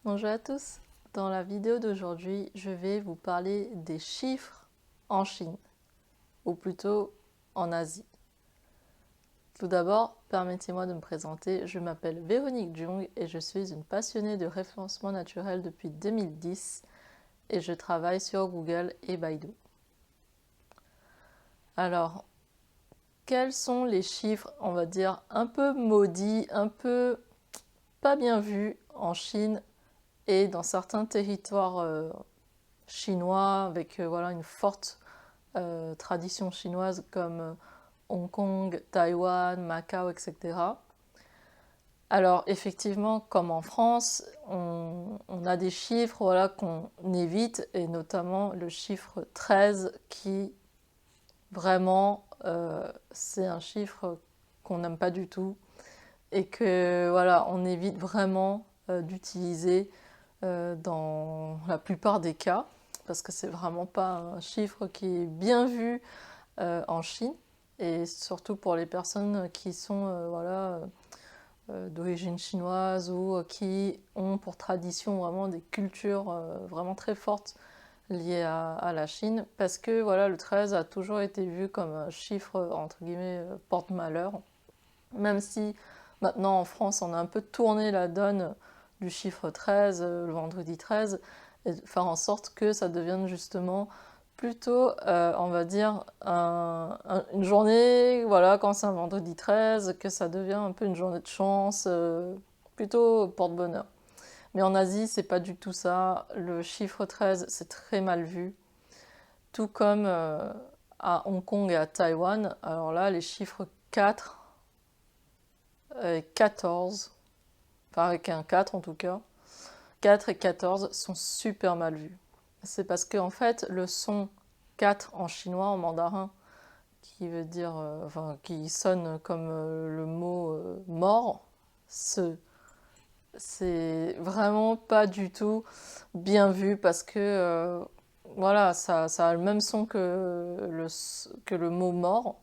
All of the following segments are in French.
Bonjour à tous. Dans la vidéo d'aujourd'hui, je vais vous parler des chiffres en Chine, ou plutôt en Asie. Tout d'abord, permettez-moi de me présenter. Je m'appelle Véronique Jung et je suis une passionnée de référencement naturel depuis 2010 et je travaille sur Google et Baidu. Alors, quels sont les chiffres, on va dire, un peu maudits, un peu pas bien vus en Chine et dans certains territoires chinois avec voilà, une forte tradition chinoise comme Hong Kong, Taïwan, Macao, etc. Alors effectivement, comme en France, on a des chiffres voilà, qu'on évite, et notamment le chiffre 13 qui vraiment, c'est un chiffre qu'on n'aime pas du tout et que voilà, on évite vraiment d'utiliser dans la plupart des cas, parce que c'est vraiment pas un chiffre qui est bien vu en Chine, et surtout pour les personnes qui sont voilà, d'origine chinoise ou qui ont pour tradition vraiment des cultures vraiment très fortes liées à la Chine, parce que voilà, le 13 a toujours été vu comme un chiffre entre guillemets porte-malheur, même si maintenant en France on a un peu tourné la donne du chiffre 13, le vendredi 13, et de faire en sorte que ça devienne justement plutôt, on va dire, une journée, voilà, quand c'est un vendredi 13, que ça devient un peu une journée de chance, plutôt porte-bonheur. Mais en Asie, c'est pas du tout ça. Le chiffre 13, c'est très mal vu. Tout comme à Hong Kong et à Taïwan. Alors là, les chiffres 4 et 14, enfin avec un 4 en tout cas, 4 et 14 sont super mal vus. C'est parce que en fait, le son 4 en chinois, en mandarin, qui veut dire, enfin, qui sonne comme le mot mort, ce, c'est vraiment pas du tout bien vu parce que voilà, ça a le même son que le mot mort.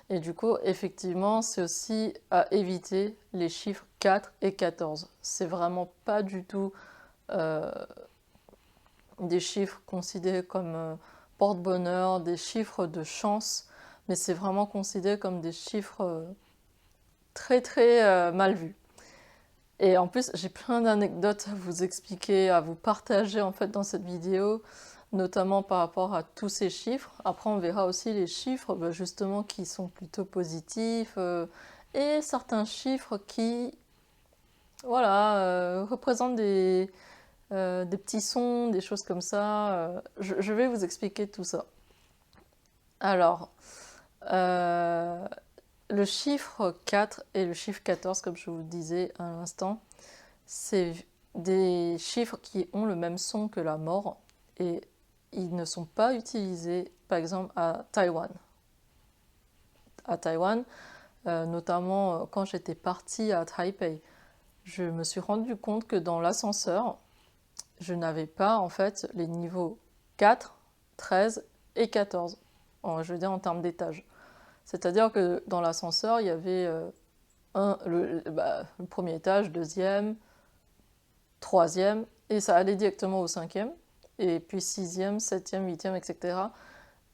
Et du coup, effectivement, c'est aussi à éviter les chiffres 4 et 14. C'est vraiment pas du tout euh, des chiffres considérés comme porte-bonheur, des chiffres de chance, mais c'est vraiment considéré comme des chiffres très très mal vus. Et en plus, j'ai plein d'anecdotes à vous expliquer, à vous partager en fait dans cette vidéo, notamment par rapport à tous ces chiffres. Après, on verra aussi les chiffres justement qui sont plutôt positifs et certains chiffres qui, voilà, représentent des petits sons, des choses comme ça. Je vais vous expliquer tout ça. Alors, euh, le chiffre 4 et le chiffre 14, comme je vous le disais à l'instant, c'est des chiffres qui ont le même son que la mort et ils ne sont pas utilisés, par exemple, à Taïwan. À Taïwan, notamment quand j'étais partie à Taipei, je me suis rendu compte que dans l'ascenseur, je n'avais pas en fait les niveaux 4, 13 et 14, je veux dire en termes d'étage. C'est-à-dire que dans l'ascenseur, il y avait le premier étage, deuxième, troisième, et ça allait directement au cinquième, et puis sixième, septième, huitième, etc.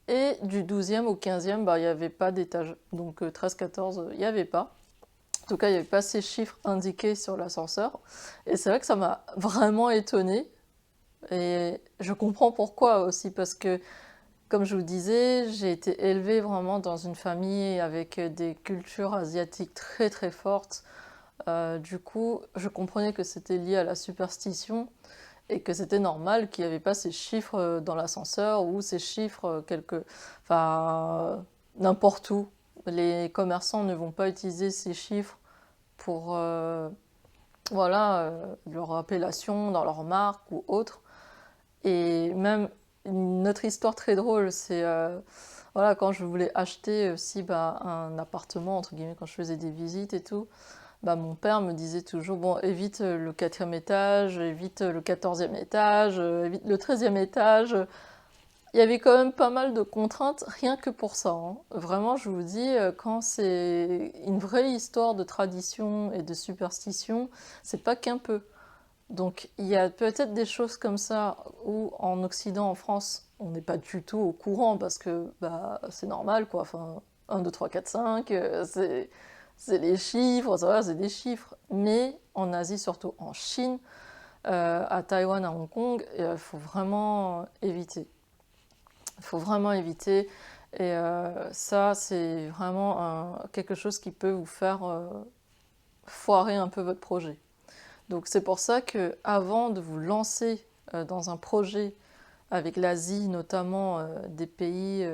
Et du douzième au quinzième, il n'y avait pas d'étage. Donc 13, 14, il n'y avait pas. En tout cas, il n'y avait pas ces chiffres indiqués sur l'ascenseur. Et c'est vrai que ça m'a vraiment étonnée. Et je comprends pourquoi aussi, parce que, comme je vous disais, j'ai été élevée vraiment dans une famille avec des cultures asiatiques très très fortes. Du coup, je comprenais que c'était lié à la superstition et que c'était normal qu'il n'y avait pas ces chiffres dans l'ascenseur ou ces chiffres enfin, n'importe où. Les commerçants ne vont pas utiliser ces chiffres pour voilà, leur appellation dans leur marque ou autre. Et même une autre histoire très drôle, c'est voilà, quand je voulais acheter aussi un appartement, entre guillemets, quand je faisais des visites et tout, mon père me disait toujours, bon, évite le quatrième étage, évite le quatorzième étage, évite le treizième étage. Il y avait quand même pas mal de contraintes, rien que pour ça, hein. Vraiment, je vous dis, quand c'est une vraie histoire de tradition et de superstition, c'est pas qu'un peu. Donc il y a peut-être des choses comme ça où en Occident, en France, on n'est pas du tout au courant parce que bah, c'est normal quoi. Enfin, 1, 2, 3, 4, 5, c'est les chiffres, ça va, c'est des chiffres. Mais en Asie, surtout en Chine, à Taïwan, à Hong Kong, il faut vraiment éviter. Il faut vraiment éviter. Et ça, c'est vraiment quelque chose qui peut vous faire foirer un peu votre projet. Donc c'est pour ça que avant de vous lancer dans un projet avec l'Asie, notamment des pays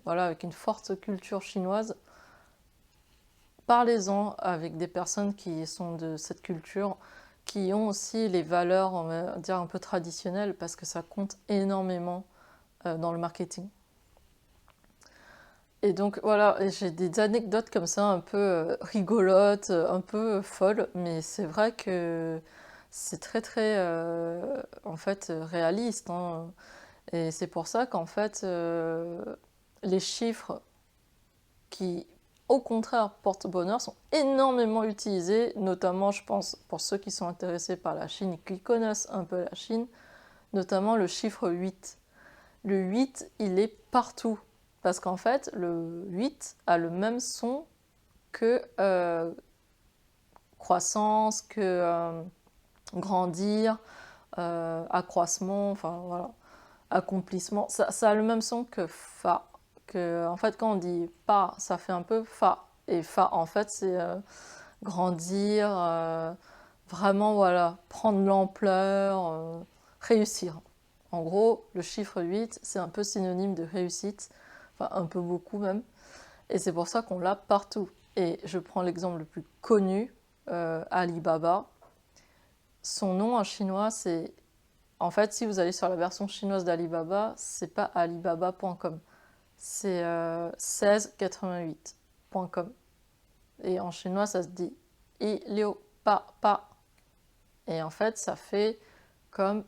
voilà, avec une forte culture chinoise, parlez-en avec des personnes qui sont de cette culture, qui ont aussi les valeurs, on va dire, un peu traditionnelles, parce que ça compte énormément dans le marketing. Et donc voilà, j'ai des anecdotes comme ça un peu rigolotes, un peu folles, mais c'est vrai que c'est très très en fait réaliste, hein. Et c'est pour ça qu'en fait les chiffres qui au contraire portent bonheur sont énormément utilisés, notamment je pense pour ceux qui sont intéressés par la Chine et qui connaissent un peu la Chine, notamment le chiffre 8. Le 8, il est partout. Parce qu'en fait, le 8 a le même son que croissance, que grandir, accroissement, enfin voilà, accomplissement. Ça a le même son que fa. Que, en fait, quand on dit pas, ça fait un peu fa. Et fa, en fait, c'est grandir, vraiment, voilà, prendre l'ampleur, réussir. En gros, le chiffre 8, c'est un peu synonyme de réussite, enfin un peu beaucoup même, et c'est pour ça qu'on l'a partout. Et je prends l'exemple le plus connu, Alibaba. Son nom en chinois, c'est... En fait, si vous allez sur la version chinoise d'Alibaba, c'est pas alibaba.com, c'est 1688.com. Et en chinois, ça se dit I Liu Pa Pa. Et en fait, ça fait comme...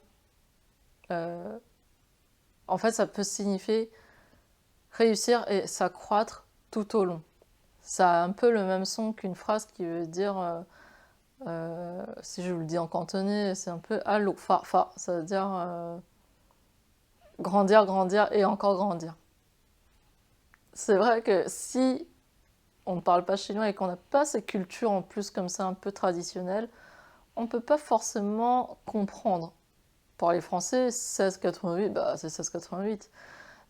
en fait, ça peut signifier réussir et s'accroître tout au long. Ça a un peu le même son qu'une phrase qui veut dire, si je vous le dis en cantonais, c'est un peu allô, fa, fa. Ça veut dire grandir, grandir et encore grandir. C'est vrai que si on ne parle pas chinois et qu'on n'a pas ces cultures en plus comme ça un peu traditionnelles, on ne peut pas forcément comprendre. Pour les Français, 1688, bah, c'est 1688.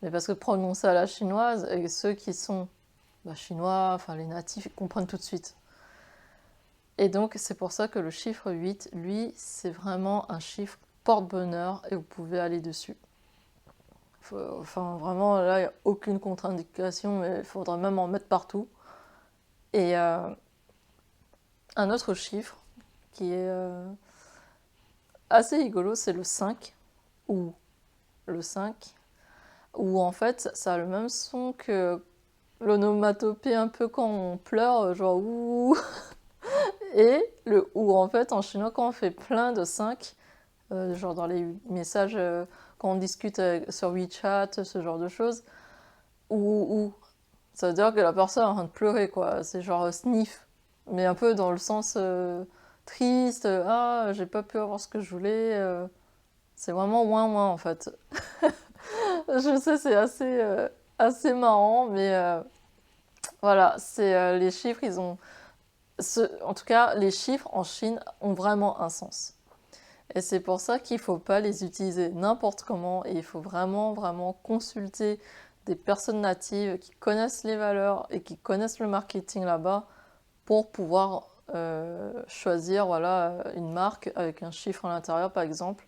Mais parce que prononcer à la chinoise, et ceux qui sont chinois, enfin les natifs, ils comprennent tout de suite. Et donc c'est pour ça que le chiffre 8, lui, c'est vraiment un chiffre porte-bonheur et vous pouvez aller dessus. Enfin vraiment, là, il n'y a aucune contre-indication, mais il faudra même en mettre partout. Et un autre chiffre qui est assez rigolo, c'est le 5, ou le 5, où en fait ça a le même son que l'onomatopée un peu quand on pleure, genre ouh, et le ou en fait en chinois quand on fait plein de 5, genre dans les messages quand on discute sur WeChat, ce genre de choses, ou ça veut dire que la personne est en train de pleurer quoi, c'est genre sniff, mais un peu dans le sens triste, ah j'ai pas pu avoir ce que je voulais, c'est vraiment ouin ouin en fait. Je sais c'est assez marrant, mais voilà, c'est les chiffres ils ont en tout cas, les chiffres en Chine ont vraiment un sens. Et c'est pour ça qu'il ne faut pas les utiliser n'importe comment et il faut vraiment, vraiment consulter des personnes natives qui connaissent les valeurs et qui connaissent le marketing là-bas pour pouvoir choisir voilà, une marque avec un chiffre à l'intérieur par exemple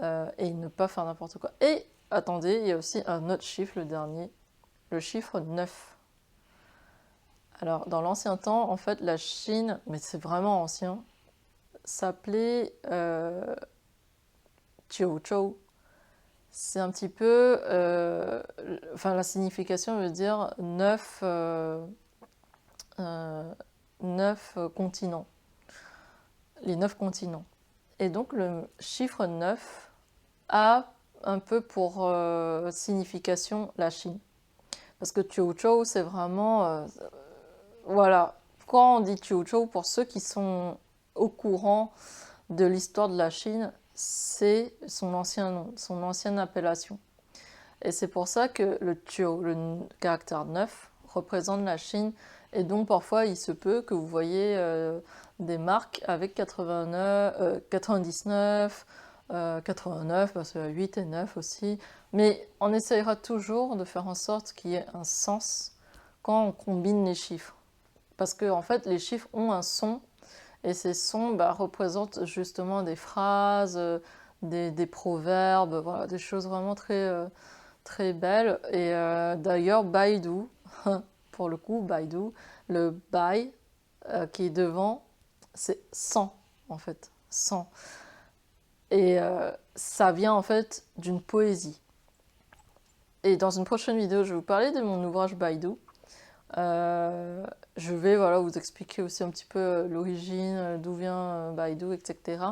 et ne pas faire n'importe quoi. Et attendez, il y a aussi un autre chiffre, le dernier, le chiffre 9. Alors, dans l'ancien temps, en fait, la Chine, mais c'est vraiment ancien, s'appelait Chiozhou. C'est un petit peu... enfin, la signification veut dire 9, 9 continents. Les 9 continents. Et donc, le chiffre 9 a un peu pour signification la Chine. Parce que Chiozhou, c'est vraiment... voilà. Quand on dit Chiozhou, pour ceux qui sont au courant, de l'histoire de la Chine, c'est son ancien nom, son ancienne appellation. Et c'est pour ça que le Tuo, le caractère 9, représente la Chine. Et donc parfois il se peut que vous voyez des marques avec 89, 99, 89, parce que 8 et 9 aussi. Mais on essayera toujours de faire en sorte qu'il y ait un sens quand on combine les chiffres. Parce que en fait les chiffres ont un son, et ces sons représentent justement des phrases, des proverbes, voilà, des choses vraiment très belles. Et d'ailleurs Baidu, pour le coup Baidu, le Bai qui est devant, c'est 100 en fait, 100. Et ça vient en fait d'une poésie. Et dans une prochaine vidéo, je vais vous parler de mon ouvrage Baidu. Je vais voilà, vous expliquer aussi un petit peu l'origine, d'où vient Baidu, etc.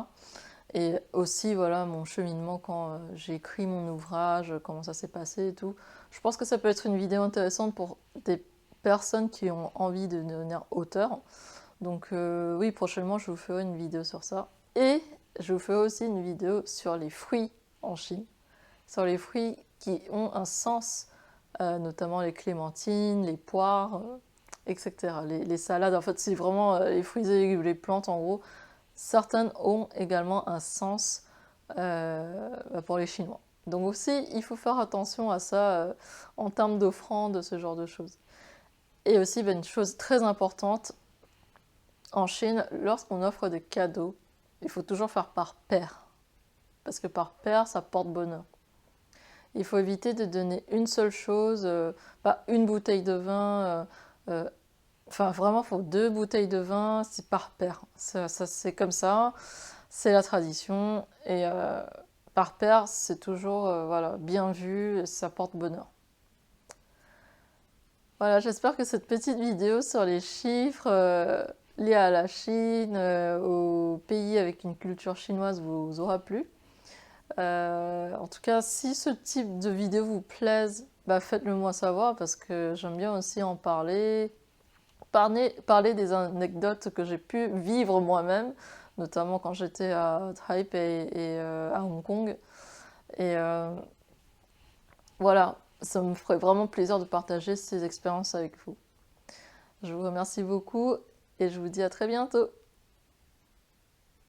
Et aussi voilà, mon cheminement quand j'ai écrit mon ouvrage, comment ça s'est passé et tout. Je pense que ça peut être une vidéo intéressante pour des personnes qui ont envie de devenir auteur. Donc oui, prochainement, je vous ferai une vidéo sur ça. Et je vous ferai aussi une vidéo sur les fruits en Chine. Sur les fruits qui ont un sens, notamment les clémentines, les poires, etc. Les salades, en fait, c'est vraiment les fruits et légumes, les plantes, en gros. Certaines ont également un sens pour les Chinois. Donc aussi, il faut faire attention à ça en termes d'offrandes, ce genre de choses. Et aussi, une chose très importante, en Chine, lorsqu'on offre des cadeaux, il faut toujours faire par paire. Parce que par paire, ça porte bonheur. Il faut éviter de donner une seule chose, pas une bouteille de vin, enfin vraiment, il faut 2 bouteilles de vin, c'est par paire. Ça c'est comme ça, c'est la tradition. Et par paire, c'est toujours voilà, bien vu, et ça porte bonheur. Voilà, j'espère que cette petite vidéo sur les chiffres liés à la Chine, au pays avec une culture chinoise vous aura plu. En tout cas, si ce type de vidéo vous plaise, faites-le moi savoir parce que j'aime bien aussi en parler. Parler des anecdotes que j'ai pu vivre moi-même, notamment quand j'étais à Taipei et à Hong Kong. Et voilà, ça me ferait vraiment plaisir de partager ces expériences avec vous. Je vous remercie beaucoup et je vous dis à très bientôt.